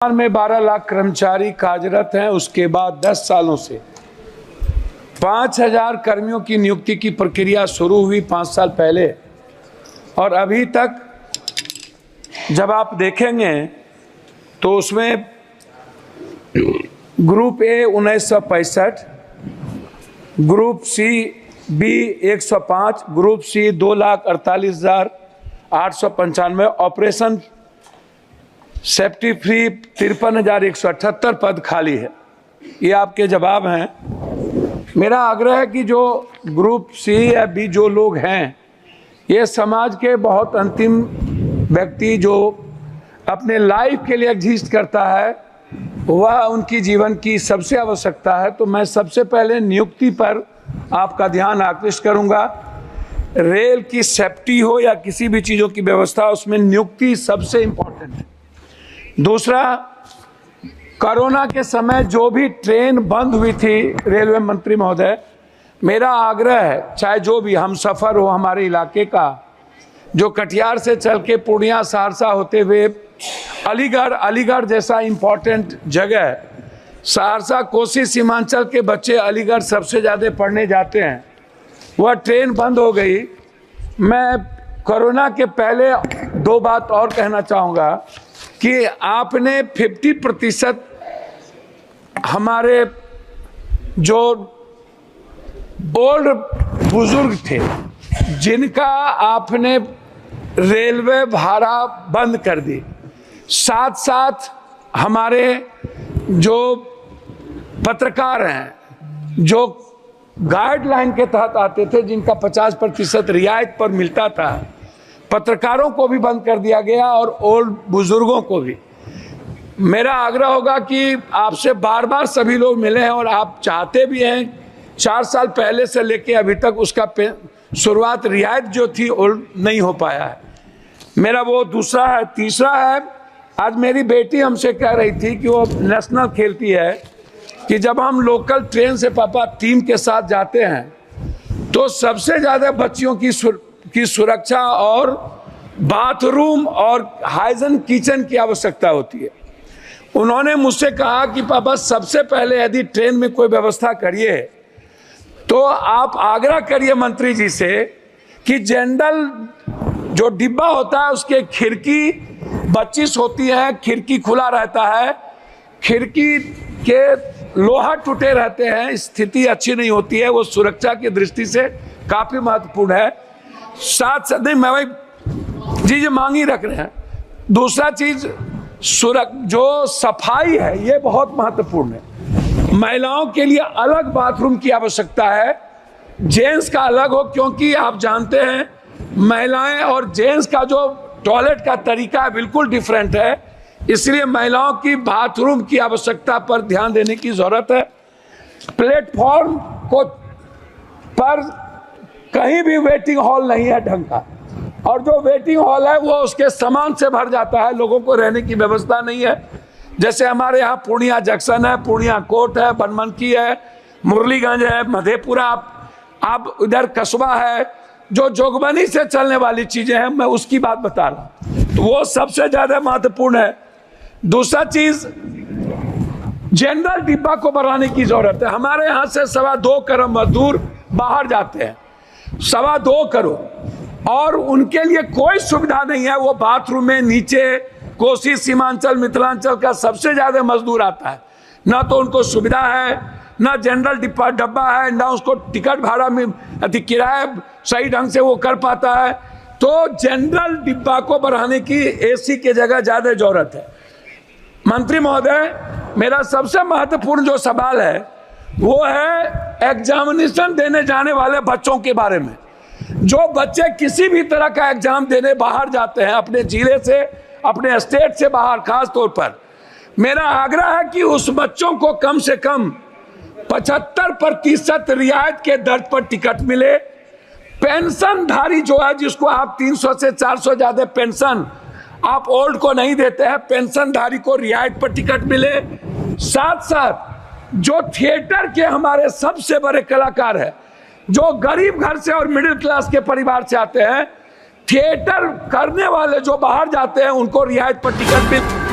में 12 लाख कर्मचारी कार्यरत हैं। उसके बाद 10 सालों से 5000 कर्मियों की नियुक्ति की प्रक्रिया शुरू हुई 5 साल पहले, और अभी तक जब आप देखेंगे तो उसमें group A 1965, group C B 105, group C 2,48,895, operation safety free 53,178 पद खाली है। ये आपके जवाब हैं। मेरा आग्रह है कि जो ग्रुप सी या बी जो लोग हैं, ये समाज के बहुत अंतिम व्यक्ति जो अपने लाइफ के लिए एग्जिस्ट करता है, वह उनकी जीवन की सबसे आवश्यकता है। तो मैं सबसे पहले नियुक्ति पर आपका ध्यान आकृष्ट करूंगा। रेल की सेफ्टी हो या किसी भी चीज़ों की व्यवस्था, उसमें नियुक्ति सबसे इम्पोर्टेंट है। दूसरा, कोरोना के समय जो भी ट्रेन बंद हुई थी, रेलवे मंत्री महोदय, मेरा आग्रह है, चाहे जो भी हम सफ़र हो हमारे इलाके का, जो कटिहार से चल के पूर्णिया सहरसा होते हुए अलीगढ़ जैसा इम्पोर्टेंट जगह, सहरसा कोसी सीमांचल के बच्चे अलीगढ़ सबसे ज़्यादा पढ़ने जाते हैं, वह ट्रेन बंद हो गई। मैं कोरोना के पहले 2 बात और कहना चाहूँगा कि आपने 50% हमारे जो ओल्ड बुजुर्ग थे, जिनका आपने रेलवे भाड़ा बंद कर दी, साथ साथ हमारे जो पत्रकार हैं, जो गाइडलाइन के तहत आते थे, जिनका 50% रियायत पर मिलता था, पत्रकारों को भी बंद कर दिया गया और ओल्ड बुजुर्गों को भी। मेरा आग्रह होगा कि आपसे बार बार सभी लोग मिले हैं और आप चाहते भी हैं, 4 साल पहले से लेके अभी तक उसका शुरुआत रियायत जो थी ओल्ड नहीं हो पाया है। मेरा वो दूसरा है। तीसरा है, आज मेरी बेटी हमसे कह रही थी कि वो नेशनल खेलती है, कि जब हम लोकल ट्रेन से पापा टीम के साथ जाते हैं तो सबसे ज़्यादा बच्चियों की सुरक्षा और बाथरूम और हाइजीन किचन की आवश्यकता होती है। उन्होंने मुझसे कहा कि पापा सबसे पहले यदि ट्रेन में कोई व्यवस्था करिए तो आप आग्रह करिए मंत्री जी से कि जनरल जो डिब्बा होता है उसके खिड़की 25 होती है, खिड़की खुला रहता है, खिड़की के लोहा टूटे रहते हैं, स्थिति अच्छी नहीं होती है, वो सुरक्षा की दृष्टि से काफ़ी महत्वपूर्ण है। साथ नहीं, मैं भाई जी मांग ही रख रहे हैं। दूसरा चीज जो सफाई है, ये बहुत महत्वपूर्ण है। महिलाओं के लिए अलग बाथरूम की आवश्यकता है, जेंट्स का अलग हो, क्योंकि आप जानते हैं महिलाएं और जेंट्स का जो टॉयलेट का तरीका है बिल्कुल डिफरेंट है, इसलिए महिलाओं की बाथरूम की आवश्यकता पर ध्यान देने की जरूरत है। प्लेटफॉर्म को पर कहीं भी वेटिंग हॉल नहीं है ढंग का, और जो वेटिंग हॉल है वो उसके सामान से भर जाता है, लोगों को रहने की व्यवस्था नहीं है। जैसे हमारे यहाँ पूर्णिया जंक्शन है, पूर्णिया कोर्ट है, बनमनकी है, मुरलीगंज है, मधेपुरा, आप इधर कस्बा है, जो जोगबनी से चलने वाली चीजें हैं, मैं उसकी बात बता रहा हूँ, तो वो सबसे ज्यादा महत्वपूर्ण है। दूसरा चीज, जनरल डिब्बा को बढ़ाने की जरूरत है। हमारे यहाँ से 2.25 करोड़ मजदूर बाहर जाते हैं, 2.25 करोड़, और उनके लिए कोई सुविधा नहीं है। वो बाथरूम में नीचे कोसी सीमांचल मिथिलांचल का सबसे ज्यादा मजदूर आता है, ना तो उनको सुविधा है, ना जनरल डब्बा है, ना उसको टिकट भाड़ा में किराया सही ढंग से वो कर पाता है। तो जनरल डिब्बा को बढ़ाने की एसी के जगह ज्यादा जरूरत है। मंत्री महोदय, मेरा सबसे महत्वपूर्ण जो सवाल है वो है एग्जामिनेशन देने जाने वाले बच्चों के बारे में। जो बच्चे किसी भी तरह का एग्जाम देने बाहर जाते हैं, अपने जिले से, अपने स्टेट से बाहर, खास तौर पर मेरा आग्रह है कि उस बच्चों को कम से कम 75% रियायत के दर पर टिकट मिले। पेंशनधारी जो है, जिसको आप 300 से 400 ज्यादा पेंशन आप ओल्ड को नहीं देते हैं, पेंशनधारी को रियायत पर टिकट मिले। साथ साथ जो थिएटर के हमारे सबसे बड़े कलाकार हैं, जो गरीब घर से और मिडिल क्लास के परिवार से आते हैं, थिएटर करने वाले जो बाहर जाते हैं, उनको रियायत पर टिकट मिले।